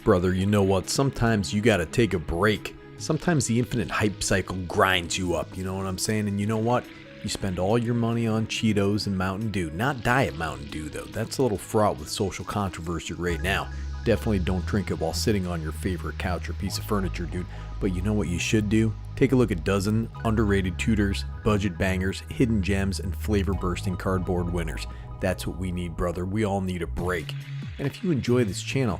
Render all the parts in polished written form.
Brother, you know what? Sometimes you gotta take a break. Sometimes the infinite hype cycle grinds you up, you know what I'm saying? And you know what? You spend all your money on Cheetos and Mountain Dew. Not Diet Mountain Dew, though. That's a little fraught with social controversy right now. Definitely don't drink it while sitting on your favorite couch or piece of furniture, dude. But you know what you should do? Take a look at dozen underrated tutors, budget bangers, hidden gems, and flavor-bursting cardboard winners. That's what we need, brother. We all need a break. And if you enjoy this channel,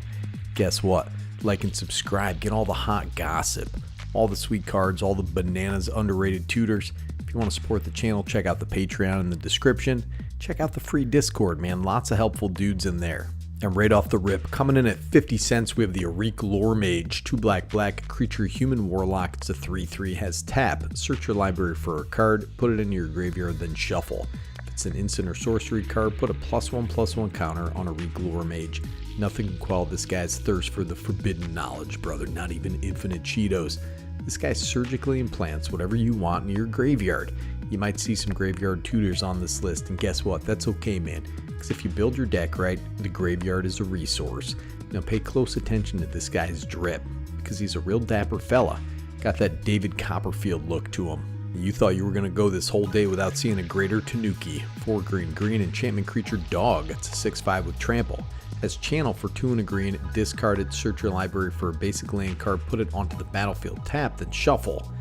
guess what? Like and subscribe. Get all the hot gossip, all the sweet cards, all the bananas underrated tutors. If you want to support the channel, check out the Patreon in the description. Check out the free Discord, man. Lots of helpful dudes in there. And right off the rip, coming in at 50 cents, we have the Arik Lore Mage. 2 black, creature, human warlock. It's a 3/3, has tap. Search your library for a card, put it into your graveyard, then shuffle. If it's an instant or sorcery card, put a +1/+1 counter on Arik Lore Mage. Nothing can quell this guy's thirst for the forbidden knowledge, brother. Not even infinite Cheetos. This guy surgically implants whatever you want in your graveyard. You might see some graveyard tutors on this list, and guess what? That's okay, man. Because if you build your deck right, the graveyard is a resource. Now pay close attention to this guy's drip, because he's a real dapper fella. Got that David Copperfield look to him. You thought you were going to go this whole day without seeing a greater Tanuki. 4 green, enchantment creature dog. It's a 6/5 with trample. Has channel for 2 and a green, discard it, search your library for a basic land card, put it onto the battlefield, tap, then shuffle.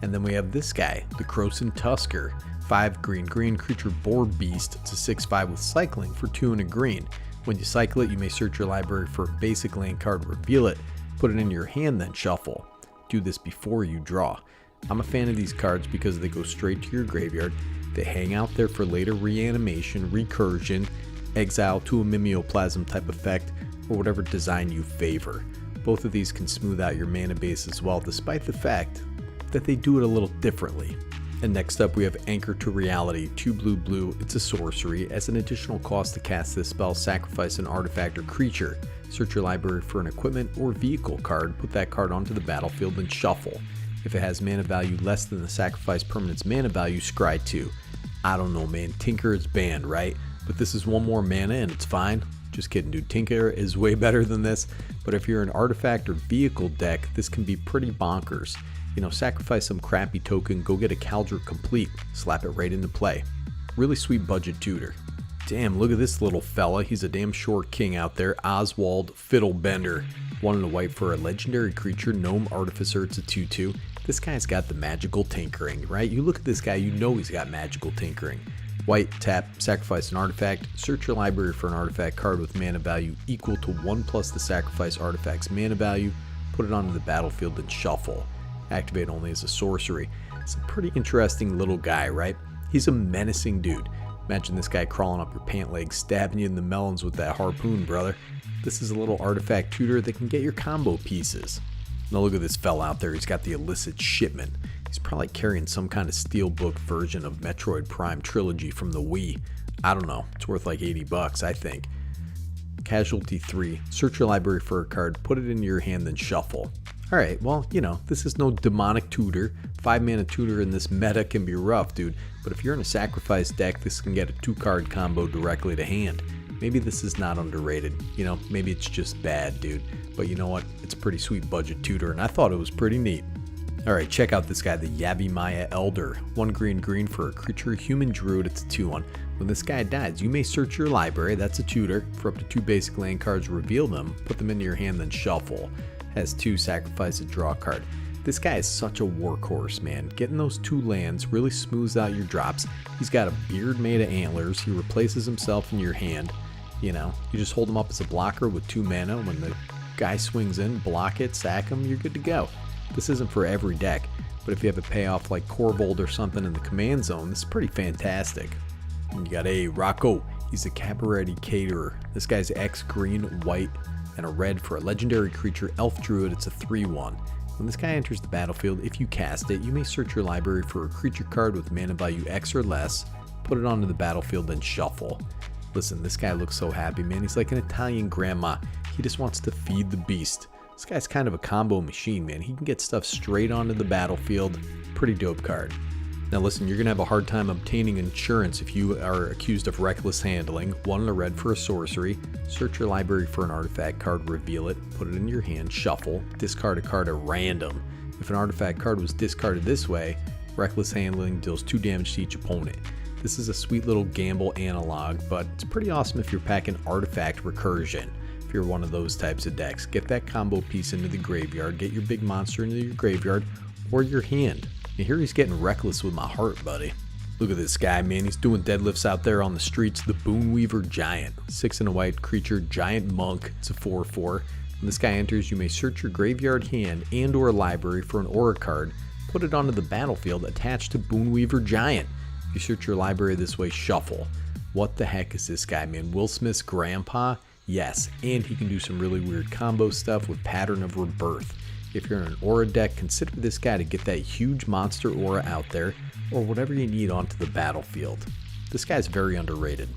And then we have this guy, the Croson Tusker. 5 green, creature board beast. It's a 6/5 with cycling for 2 and a green. When you cycle it, you may search your library for a basic land card, reveal it, put it in your hand, then shuffle. Do this before you draw. I'm a fan of these cards because they go straight to your graveyard. They hang out there for later reanimation, recursion, exile to a mimeoplasm type effect, or whatever design you favor. Both of these can smooth out your mana base as well, despite the fact that they do it a little differently. And next up we have Anchor to Reality. 2 blue, it's a sorcery. As an additional cost to cast this spell, sacrifice an artifact or creature. Search your library for an equipment or vehicle card, put that card onto the battlefield and shuffle. If it has mana value less than the sacrifice permanent's mana value, scry 2. I don't know, man, Tinker is banned, right? But this is 1 more mana and it's fine. Just kidding, dude. Tinker is way better than this. But if you're an artifact or vehicle deck, this can be pretty bonkers. You know, sacrifice some crappy token, go get a Caldra complete, slap it right into play. Really sweet budget tutor. Damn, look at this little fella. He's a damn short king out there. Oswald Fiddlebender. 1 and a white for a legendary creature, Gnome Artificer. It's a 2/2. This guy's got the magical tinkering, right? You look at this guy, you know he's got magical tinkering. White, tap, sacrifice an artifact, search your library for an artifact card with mana value equal to 1 plus the sacrifice artifact's mana value, put it onto the battlefield and shuffle. Activate only as a sorcery. It's a pretty interesting little guy, right? He's a menacing dude. Imagine this guy crawling up your pant legs, stabbing you in the melons with that harpoon, brother. This is a little artifact tutor that can get your combo pieces. Now look at this fella out there, he's got the illicit shipment. He's probably carrying some kind of steelbook version of Metroid Prime Trilogy from the Wii. I don't know, it's worth like 80 bucks, I think. Casualty 3, search your library for a card, put it into your hand, then shuffle. Alright, well, you know, this is no demonic tutor. 5 mana tutor in this meta can be rough, dude. But if you're in a sacrifice deck, this can get a 2-card combo directly to hand. Maybe this is not underrated. You know, maybe it's just bad, dude. But you know what? It's a pretty sweet budget tutor, and I thought it was pretty neat. Alright, check out this guy, the Yavimaya Elder. 1 green for a creature, human druid, it's a 2/1. When this guy dies, you may search your library, that's a tutor, for up to 2 basic land cards, reveal them, put them into your hand, then shuffle. Has 2, sacrifice a draw card. This guy is such a workhorse, man. Getting those 2 lands really smooths out your drops. He's got a beard made of antlers, he replaces himself in your hand. You know, you just hold him up as a blocker with 2 mana. When the guy swings in, block it, sack him, you're good to go. This isn't for every deck, but if you have a payoff like Corvold or something in the command zone, this is pretty fantastic. And you got a Rocco. He's a Cabaret Caterer. This guy's X green, white, and a red for a legendary creature, Elf Druid. It's a 3/1. When this guy enters the battlefield, if you cast it, you may search your library for a creature card with mana value X or less, put it onto the battlefield, then shuffle. Listen, this guy looks so happy, man. He's like an Italian grandma. He just wants to feed the beast. This guy's kind of a combo machine, man. He can get stuff straight onto the battlefield. Pretty dope card. Now listen, you're going to have a hard time obtaining insurance if you are accused of reckless handling. 1 and a red for a sorcery. Search your library for an artifact card, reveal it, put it in your hand, shuffle, discard a card at random. If an artifact card was discarded this way, reckless handling deals 2 damage to each opponent. This is a sweet little gamble analog, but it's pretty awesome if you're packing artifact recursion. If you're one of those types of decks, get that combo piece into the graveyard, get your big monster into your graveyard or your hand. I hear he's getting reckless with my heart, buddy. Look at this guy, man. He's doing deadlifts out there on the streets. The Boonweaver Giant. 6 and a white creature, giant monk. It's a 4/4. When this guy enters, you may search your graveyard, hand, and or library for an aura card. Put it onto the battlefield attached to Boonweaver Giant. If you search your library this way, shuffle. What the heck is this guy, man? Will Smith's grandpa? Yes, and he can do some really weird combo stuff with Pattern of Rebirth. If you're in an aura deck, consider this guy to get that huge monster aura out there, or whatever you need onto the battlefield. This guy's very underrated.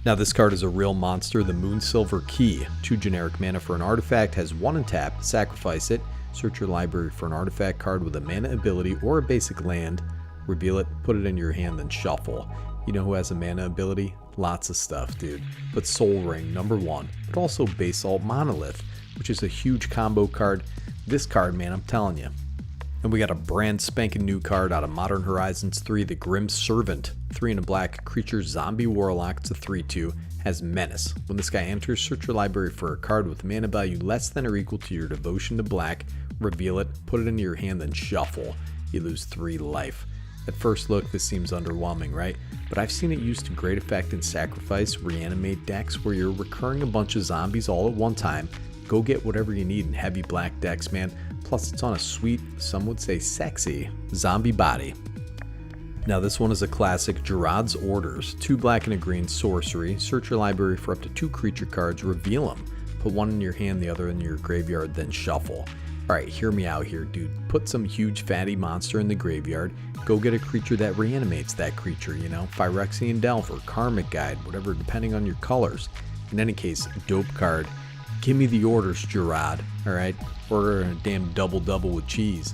Now this card is a real monster, the Moonsilver Key. 2 generic mana for an artifact, has 1 untap, sacrifice it, search your library for an artifact card with a mana ability or a basic land, reveal it, put it in your hand, then shuffle. You know who has a mana ability? Lots of stuff, dude. But Soul Ring, number 1, but also Basalt Monolith, which is a huge combo card. This card, man, I'm telling you. And we got a brand spanking new card out of Modern Horizons 3, the Grim Servant. 3 and a black creature, zombie warlock. It's a 3/2, has menace. When this guy enters, search your library for a card with mana value less than or equal to your devotion to black, reveal it, put it into your hand, then shuffle. You lose 3 life. At first look, this seems underwhelming, right? But I've seen it used to great effect in Sacrifice, Reanimate decks where you're recurring a bunch of zombies all at one time. Go get whatever you need in heavy black decks, man. Plus it's on a sweet, some would say sexy, zombie body. Now this one is a classic, Gerard's Orders. 2 black and a green sorcery. Search your library for up to 2 creature cards, reveal them. Put 1 in your hand, the other in your graveyard, then shuffle. Alright, hear me out here, dude. Put some huge fatty monster in the graveyard. Go get a creature that reanimates that creature, you know? Phyrexian Delver, Karmic Guide, whatever, depending on your colors. In any case, dope card. Give me the orders, Gerard. Alright? Order a damn double-double with cheese.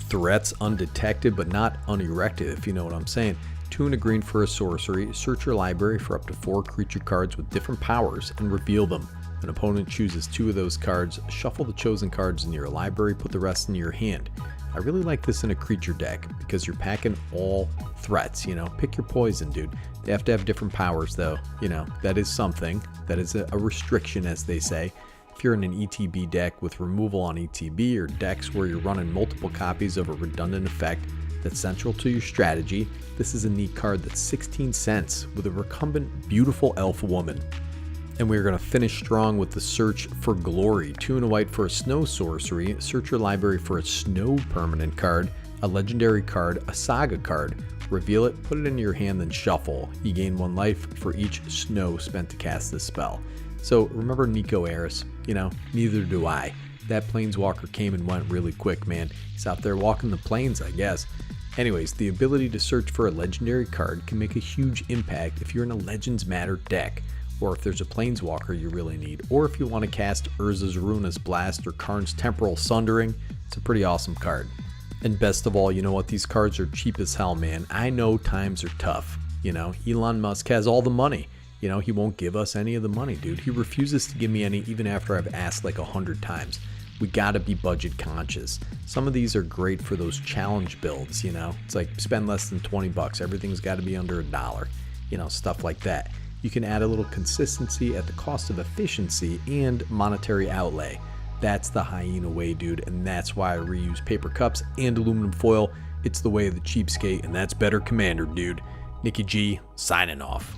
Threats undetected but not unerected, if you know what I'm saying. 2 and a green for a sorcery. Search your library for up to 4 creature cards with different powers and reveal them. An opponent chooses 2 of those cards, shuffle the chosen cards in your library, put the rest in your hand. I really like this in a creature deck because you're packing all threats, you know. Pick your poison, dude. They have to have different powers though, you know. That is something. That is a restriction, as they say. If you're in an ETB deck with removal on ETB, or decks where you're running multiple copies of a redundant effect that's central to your strategy, this is a neat card that's 16 cents with a recumbent, beautiful elf woman. And we're going to finish strong with the Search for Glory. 2 and a white for a snow sorcery. Search your library for a snow permanent card, a legendary card, a saga card. Reveal it, put it in your hand, then shuffle. You gain 1 life for each snow spent to cast this spell. So remember Nico Eris? You know, neither do I. That planeswalker came and went really quick, man. He's out there walking the plains, I guess. Anyways, the ability to search for a legendary card can make a huge impact if you're in a Legends Matter deck, or if there's a planeswalker you really need, or if you want to cast Urza's Ruinous Blast or Karn's Temporal Sundering. It's a pretty awesome card. And best of all, you know what? These cards are cheap as hell, man. I know times are tough. You know, Elon Musk has all the money. You know, he won't give us any of the money, dude. He refuses to give me any even after I've asked like 100 times. We gotta be budget conscious. Some of these are great for those challenge builds, you know. It's like spend less than 20 bucks. Everything's gotta be under $1. You know, stuff like that. You can add a little consistency at the cost of efficiency and monetary outlay. That's the hyena way, dude, and that's why I reuse paper cups and aluminum foil. It's the way of the cheapskate, and that's better, Commander, dude. Nikki G, signing off.